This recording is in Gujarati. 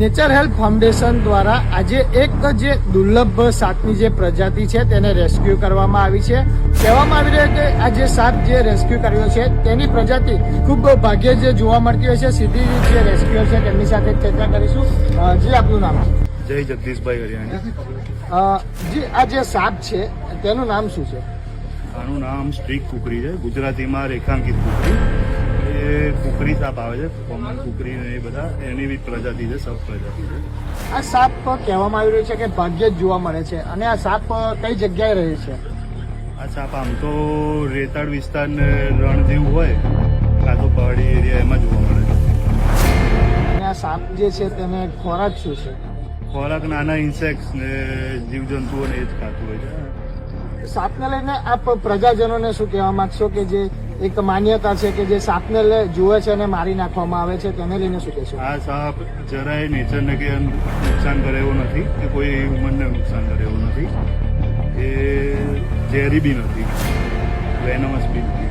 નેચર હેલ્પ ફાઉન્ડેશન દ્વારા આજે એક જે દુર્લભ સાપની જે પ્રજાતિ છે તેને રેસ્ક્યુ કરવામાં આવી છે. કહેવામાં આવી રહ્યું કે આ જે સાપ જે રેસ્ક્યુ કર્યો છે તેની પ્રજાતિ ખૂબ ભાગ્યે જ જોવા મળતી હોય છે. સીધી જે રેસ્ક્યુઅર છે તેમની સાથે ચર્ચા કરીશું. જી, આપનું નામ? જય જગદીશભાઈ હરિયાણી. જી, આ જે સાપ છે તેનું નામ શું છે? આનું નામ સ્ટ્રીક કુકરી છે, ગુજરાતીમાં રેખાંકિત કુકરી. એ કુકરી સાપ આવે છે, કોમન કુકરી ને એ બધા એની બી પ્રજાતિ છે, સબ પ્રજાતિ છે. આ સાપ કહેવામાં આવી રહ્યું છે કે ભાગ્યે જ જોવા મળે છે, અને આ સાપ કઈ જગ્યાએ રહે છે? આ સાપ આમ તો રેતાળ વિસ્તાર ને રણ જેવું હોય, કાં તો પહાડી એરિયા એમાં જોવા મળે છે. અને આ સાપ જે છે તેને ખોરાક શું છે? ખોરાક નાના ઇન્સેક્ટ્સ ને જીવજંતુઓને એ જ ખાતું હોય છે. સાપને લઈને આપ પ્રજાજનોને શું કહેવા માંગશો કે જે એક માન્યતા છે કે જે સાપને જુએ છે અને મારી નાખવામાં આવે છે, તેને લઈને શું કહેશો? આ સાપ જરાય નેચરને કે નુકસાન કરે એવો નથી, કે કોઈ હ્યુમનને નુકસાન કરે એવો નથી. એ ઝેરી બી નથી, વેનમસ બી નથી.